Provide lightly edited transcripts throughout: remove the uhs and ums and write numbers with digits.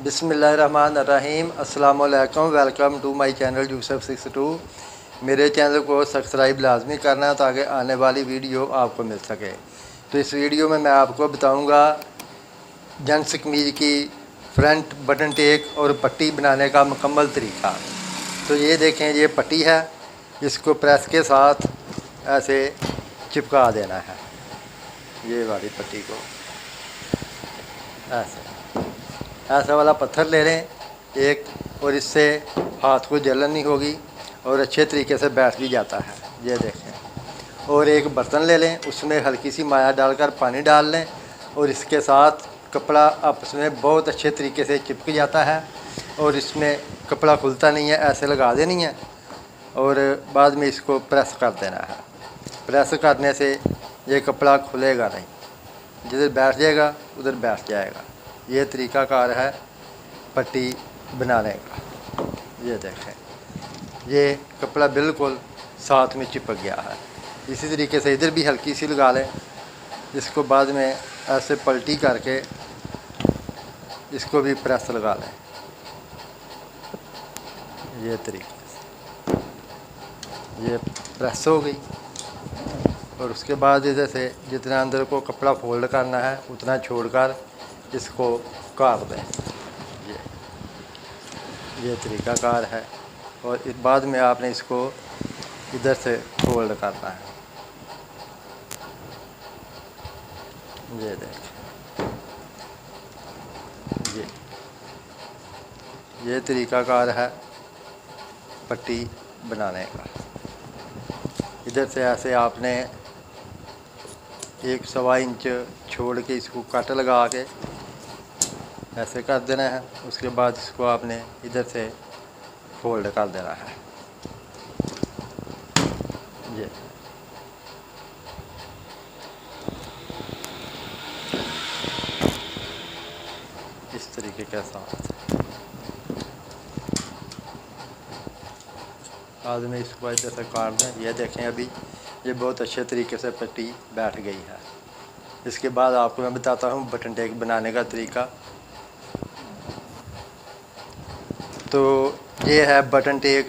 बिस्मिल्लाहिर्रहमानिर्रहीम। अस्सलाम वालेकुम। Welcome to my channel Yusuf 62। मेरे चैनल को सब्सक्राइब लाजमी करना ताकि आने वाली वीडियो आपको मिल सके। तो इस वीडियो में मैं आपको बताऊंगा जेंट्स कमीज की फ्रंट बटन टेक और पट्टी बनाने का मुकम्मल तरीका। तो ये देखें, ये पट्टी है, इसको प्रेस के साथ ऐसे चिपका देना है। ये वाली पट्टी को ऐसा वाला पत्थर ले लें एक, और इससे हाथ को जलन नहीं होगी और अच्छे तरीके से बैठ भी जाता है। ये देखें। और एक बर्तन ले लें, उसमें हल्की सी माया डालकर पानी डाल लें और इसके साथ कपड़ा आपस में बहुत अच्छे तरीके से चिपक जाता है और इसमें कपड़ा खुलता नहीं है। ऐसे लगा देनी है और बाद में इसको प्रेस कर देना है। प्रेस करने से ये कपड़ा खुलेगा नहीं, जिधर बैठ जाएगा उधर बैठ जाएगा। ये तरीक़ाकार है पट्टी बनाने का। ये देखें, ये कपड़ा बिल्कुल साथ में चिपक गया है। इसी तरीके से इधर भी हल्की सी लगा लें। इसको बाद में ऐसे पलटी करके इसको भी प्रेस लगा लें। ये तरीके से ये प्रेस हो गई और उसके बाद इधर से जितना अंदर को कपड़ा फोल्ड करना है उतना छोड़कर इसको काट दें। ये तरीक़ाकार है और इस बाद में आपने इसको इधर से फोल्ड करना है। ये देखें, ये तरीक़ाकार है पट्टी बनाने का। इधर से ऐसे आपने 1-1.25 इंच छोड़ के इसको कट लगा के ऐसे कर देना है। उसके बाद इसको आपने इधर से फोल्ड कर देना है। ये इस तरीके के साथ आदमी इसको इधर से काट दें। ये देखें, अभी ये बहुत अच्छे तरीके से पट्टी बैठ गई है। इसके बाद आपको मैं बताता हूँ बटन टेक बनाने का तरीका। तो ये है बटन टेक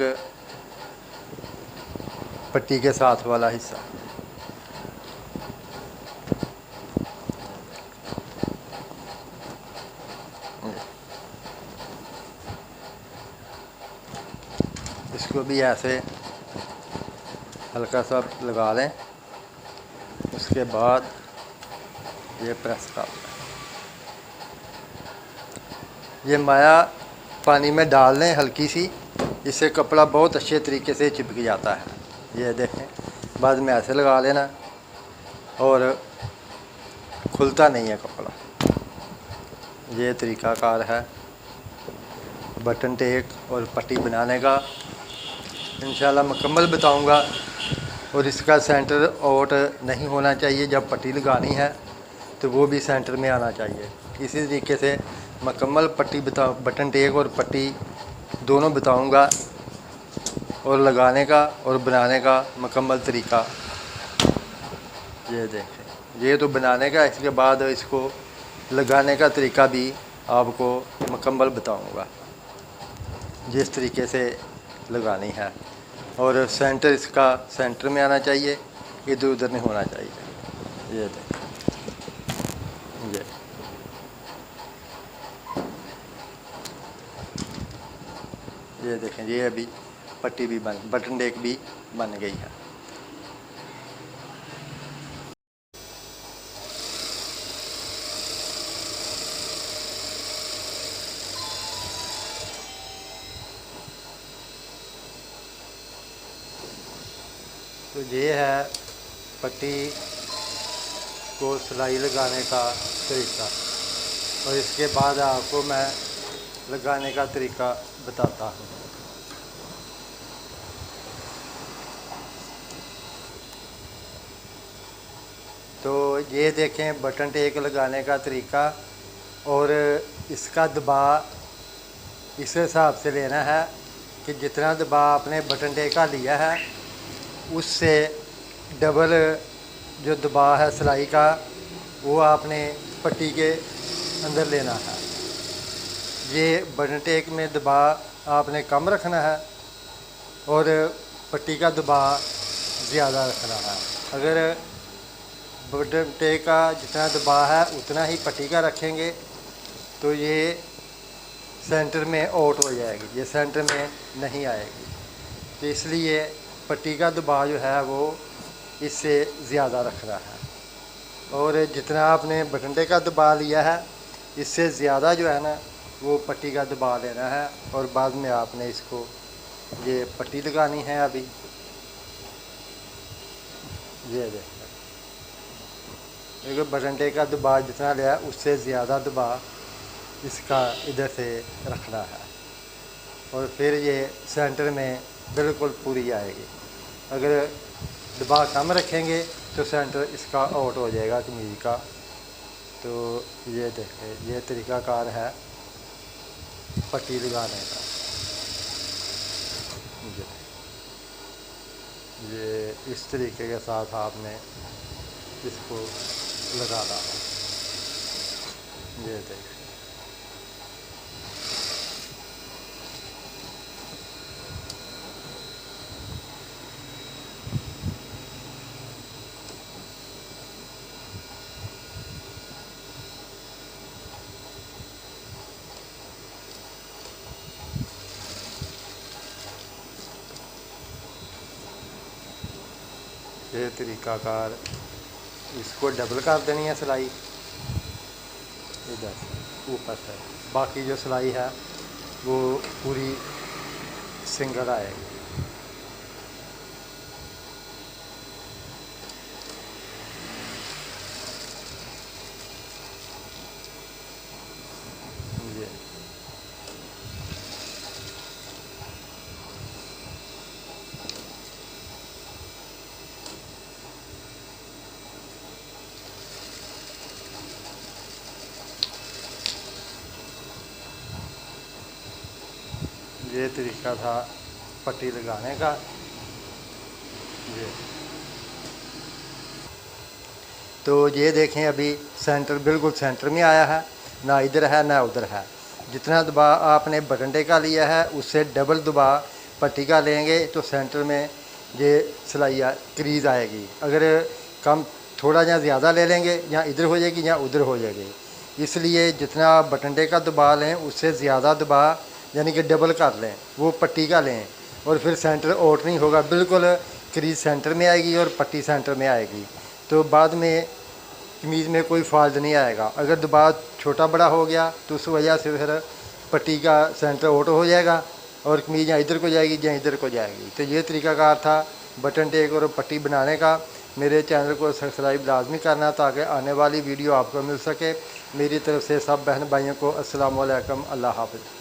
पट्टी के साथ वाला हिस्सा। इसको भी ऐसे हल्का सा लगा लें। उसके बाद ये प्रेस कर लें। ये माया पानी में डाल लें हल्की सी, इससे कपड़ा बहुत अच्छे तरीके से चिपक जाता है। ये देखें, बाद में ऐसे लगा लेना और खुलता नहीं है कपड़ा। ये तरीक़ाकार है बटन टेक और पट्टी बनाने का। इंशाल्लाह मुकम्मल बताऊंगा। और इसका सेंटर आउट नहीं होना चाहिए। जब पट्टी लगानी है तो वो भी सेंटर में आना चाहिए। इसी तरीके से मुकम्मल पट्टी बटन टेक और पट्टी दोनों बताऊंगा और लगाने का और बनाने का मुकम्मल तरीका। ये देखें, ये तो बनाने का। इसके बाद इसको लगाने का तरीका भी आपको मुकम्मल बताऊंगा जिस तरीके से लगानी है। और सेंटर इसका सेंटर में आना चाहिए, इधर उधर नहीं होना चाहिए। ये देखें, ये देखें, ये अभी पट्टी भी बटन टेक भी बन गई है। तो ये है पट्टी को सिलाई लगाने का तरीका। और इसके बाद आपको मैं लगाने का तरीका बताता हूँ। तो ये देखें बटन टेक लगाने का तरीका। और इसका दबाव इस हिसाब से लेना है कि जितना दबाव आपने बटन टेक का लिया है उससे डबल जो दबाव है सिलाई का वो आपने पट्टी के अंदर लेना है। ये बटन टेक में दबाव आपने कम रखना है और पट्टी का दबाव ज़्यादा रखना है। अगर बटन टेक का जितना दबाव है उतना ही पट्टी का रखेंगे तो ये सेंटर में आउट हो जाएगी, ये सेंटर में नहीं आएगी। तो इसलिए पट्टी का दबाव जो है वो इससे ज़्यादा रखना है और जितना आपने बटन टेक का दबाव लिया है इससे ज़्यादा जो है ना वो पट्टी का दबाव लेना है और बाद में आपने इसको ये पट्टी लगानी है। अभी ये देखो बटन टेक का दबाव जितना लिया उससे ज़्यादा दबाव इसका इधर से रखना है और फिर ये सेंटर में बिल्कुल पूरी आएगी। अगर दबाव कम रखेंगे तो सेंटर इसका आउट हो जाएगा कमीज का। तो ये देखें, ये तरीक़ाकार है पट्टी लगाने का। ये इस तरीके के साथ आपने इसको लगाना है। ये देखें, ये तरीक़ाकार इसको डबल कर देनी है सिलाई इधर ऊपर से, बाकी जो सिलाई है वो पूरी सिंगल आएगी। ये तरीका था पट्टी लगाने का। ये तो ये देखें, अभी सेंटर बिल्कुल सेंटर में आया है, ना इधर है ना उधर है। जितना दबाव आपने बटन टेक का लिया है उससे डबल दबाव पट्टी का लेंगे तो सेंटर में ये सिलाई क्रीज आएगी। अगर कम थोड़ा या ज़्यादा ले लेंगे या इधर हो जाएगी या उधर हो जाएगी। इसलिए जितना आप बटन टेक का दबाव लें उससे ज़्यादा दबाव यानी कि डबल कर लें, वो पट्टी का लें और फिर सेंटर आउट नहीं होगा, बिल्कुल क्रीज सेंटर में आएगी और पट्टी सेंटर में आएगी। तो बाद में कमीज़ में कोई फॉल्ट नहीं आएगा। अगर दबाव छोटा बड़ा हो गया तो उस वजह से फिर पट्टी का सेंटर आउट हो जाएगा और कमीज़ या इधर को जाएगी या इधर को जाएगी। तो ये तरीक़ाकार था बटन टेक और पट्टी बनाने का। मेरे चैनल को सब्सक्राइब लाजमी करना ताकि आने वाली वीडियो आपको मिल सके। मेरी तरफ से सब बहन भाइयों को अस्सलाम वालेकुम, अल्लाह हाफ़िज़।